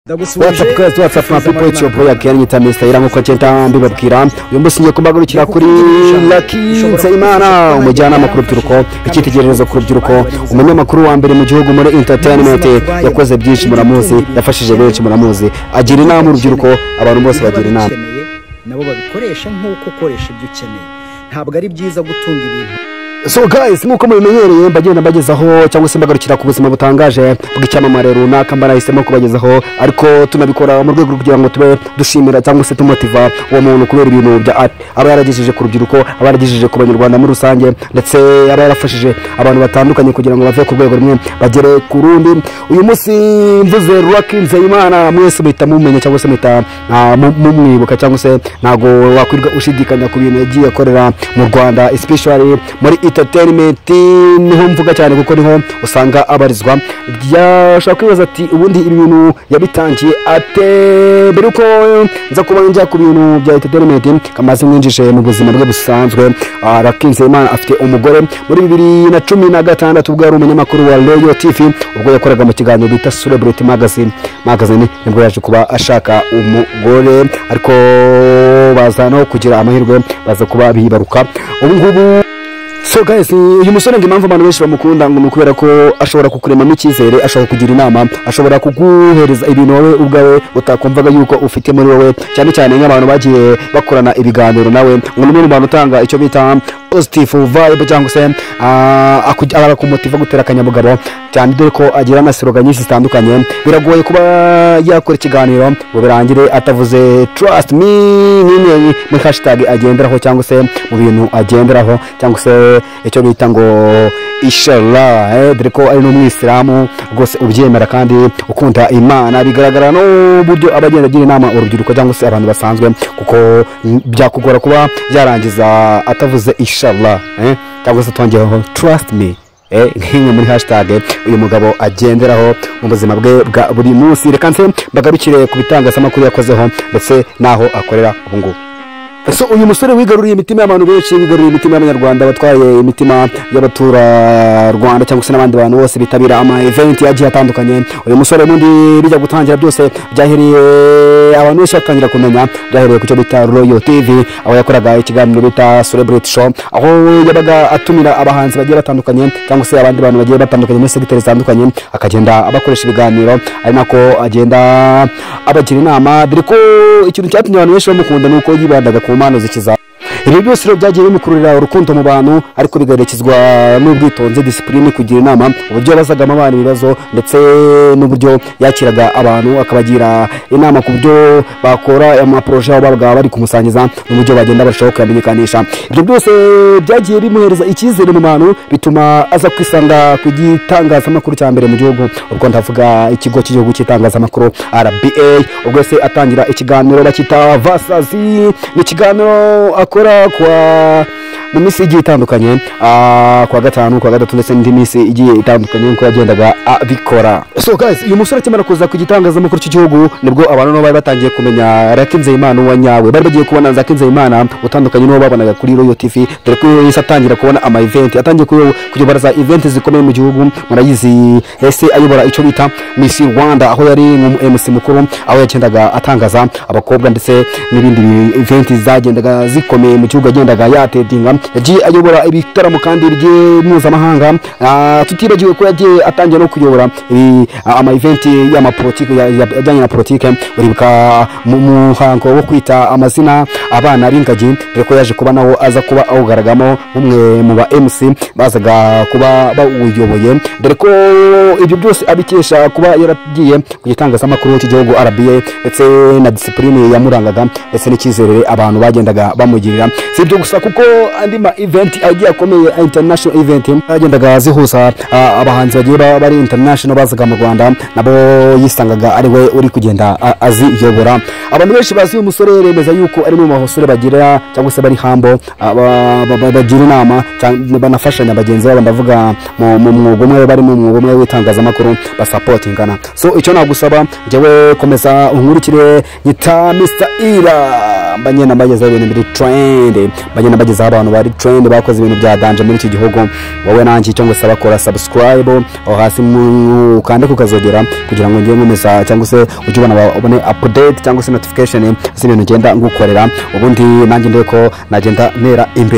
WhatsApp na people it's your boy again nyita Mr. Irango Centa mbibabwira uyu munsi ngiye kumbagurukira kuri Lucky Nzeyimana umujyana makuru by'uruko icyitegererezo kuri by'uruko umunyamakuru wa mbere mu gihugu muri entertainment yakoze byinshi muramuzi yafashije benshi muramuzi agira inama urubyiruko abantu bose bagira inama nabo babikoresha nkuko ukoresha ibyo ukeneye ntabwo ari byiza gutunga ibintu. So guys, nkuko mubimenyereye mbagenda mbagezaho cyangwa se mbagarukira ku buzima butangaje bw'icyamamare runaka mbarahisemo kubagezaho ariko tunabikora mu rwego kugira ngo tube dushimira cyangwa se tumotiva uwo muntu kubera ibintu bya aba yaragejeje ku rubyiruko aba yaragejeje ku banyarwanda muri rusange ndetse aba yarafashije abantu batandukanye kugira ngo bave ku rwego rumwe bagere ku rundi. Uyu munsi mvuze Lucky Nzeyimana mwese muhita mumenye cyangwa se muhita mumwibuka cyangwa se ntago wakwirwa ushidikanya ku bintu yagiye akorera mu Rwanda especially muri entertainment niho mvuga cyane kuko niho usanga abarizwa. Yashaka kwibaza ati ubundi ibi bintu yabitangiye ate mbere uko nza kuba njya ku bintu bya entertainment kamaze mwinjije mu buzima bwe busanzwe. Lucky Nzeyimana afite umugore muri 2016 ubwo yari umunyamakuru wa Royal TV ubwo yakoraga mu kiganiro bita Celebrity Magazine nibwo yaje kuba ashaka umugore ariko baza no kugira amahirwe baza kuba bibaruka ubu ngubu. So guys, uyu musore impamvu abantu benshi bamukunda ngo mukubera ko ashobora kukuremamo icyizere, ashobora kugira inama, ashobora kuguhereza ibintu wowe ubwawe utakumvaga yuko ufite muri wowe, cyane cyane nk'abantu bagiye bakorana ibiganiro nawe ngo n'umuntu abantu utanga icyo bita positive vibe cyangwa se arakumotiva gutera akanyabugabo cyane dore ko agira na slogan nyinshi zitandukanye. Biragoye kuba yakora ikiganiro ngo birangire atavuze trust me nyine mu hashtag agenderaho cyangwa se mu bintu agenderaho cyangwa se icyo bita ngo inshallah dore ko ari n'umwisilamu rwose ubyemera kandi ukunda Imana. Bigaragara no buryo abagenda agira inama urubyiruko cyangwa se abantu basanzwe kuko byakugora kuba yarangiza atavuze inshallah cyangwa se twongeyeho trust me nk'imwe muri hashtag uyu mugabo agenderaho mu buzima bwe bwa buri munsi. Reka nse bagarukire ku bitangazamakuru yakozeho ndetse naho akorera ubu ngubu. So uyu musore wigaruriye imitima y'abantu benshi, wigaruriye imitima y'abanyarwanda, batwaye imitima y'abatura Rwanda cyangwa se n'abandi bantu bose bitabira ama event yagiye atandukanye. Uyu musore mundi bijya gutangira byose byahereye abantu benshi batangira kumenya byahereye ku cyo bita Royal TV aho yakoraga ikiganiro bita Celebrity Show aho yabaga atumira abahanzi bagiye batandukanye cyangwa se abandi bantu bagiye batandukanye muri secteurs zitandukanye akagenda abakoresha ibiganiro ari nako agenda abagira inama dore ko ikintu cyatumye abantu benshi bamukunda nuko yibandaga ku mpano zikiza. Ibi byose rero byagiye bimukururira urukundo mu bantu ariko bigaherekezwa n'ubwitonzi discipline kugira inama uburyo bazagama abantu ibibazo ndetse n'uburyo yakiraga abantu akabagira inama ku buryo bakora amaproje aho babaga bari kumusangiza n'uburyo bagenda barushaho kuyamenyekanisha. Ibyo byose byagiye bimuhereza icyizere mu bantu bituma aza kwisanga ku gitangazamakuru cya mbere mu gihugu ubwo ndavuga ikigo cy'igihugu cy'itangazamakuru RBA ubwo se atangira ikiganiro bakita Vasazi n'ikiganiro akora kwa mu misi igiye itandukanye kwa gatanu kwa gatatu ndetse n'indi misi igiye itandukanye uko yagendaga abikora. So guys, uyu musore akimara kuza ku gitangazamakuru cy'igihugu nibwo abantu no bari batangiye kumenya Lucky Nzeyimana wa nyawe, bari bagiye kubona Lucky Nzeyimana utandukanye no babonaga kuri Royal TV dore ko yise atangira kubona ama event atangiye kuyobora za event zikomeye mu gihugu. Murayizi ese ayobora icyo bita Miss Rwanda aho yari mu MC mukuru aho yagendaga atangaza abakobwa ndetse n'ibindi event zagendaga zikomeye mu gihugu agendaga yatedinga yagiye ayobora ibitaramo kandi mpuzamahanga. Tutibagiwe ko yagiye atangiye no kuyobora ama event y'amapolitike yajyanye na politike. Uribuka mu muhango wo kwita amazina abana b'ingagi dore ko yaje kuba nawo aza kuba awugaragamo umwe mu ba MC bazaga kuba bawuyoboye dore ko ibyo byose abikesha kuba yaragiye ku gitangazamakuru cy'igihugu RBA ndetse na discipline yamurangaga ndetse n'icyizere abantu bagendaga bamugirira. Si ibyo gusa kuko andi ma event agiye akomeye international event agendaga zihuza abahanzi bagiye bari international bazaga mu Rwanda nabo yisangaga ari we uri kugenda aziyobora. Abantu benshi bazi uyu musore remeza yuko ari mu mahosore bagira cyangwa se bari hambo bagira inama banafashanya bagenzi babo ndavuga mu mwuga umwe bari mu mwuga umwe w'itangazamakuru basupportingana. So icyo nagusaba jewe komeza unkurikire nyita Mr. Ira mbagenda mbagezaho ibintu biri trend, mbagenda mbagezaho abantu bari trend bakoze ibintu bya danje muri iki gihugu. Wowe nanjye cyangwa se bakora subscribe aho hasi ukande kukazogera kugira ngo ngiye nkomeza cyangwa se ujye ubone update cyangwa se notification z'ibintu ngenda ngukorera, ubundi nanjye ndeko nagenda ntera imbere.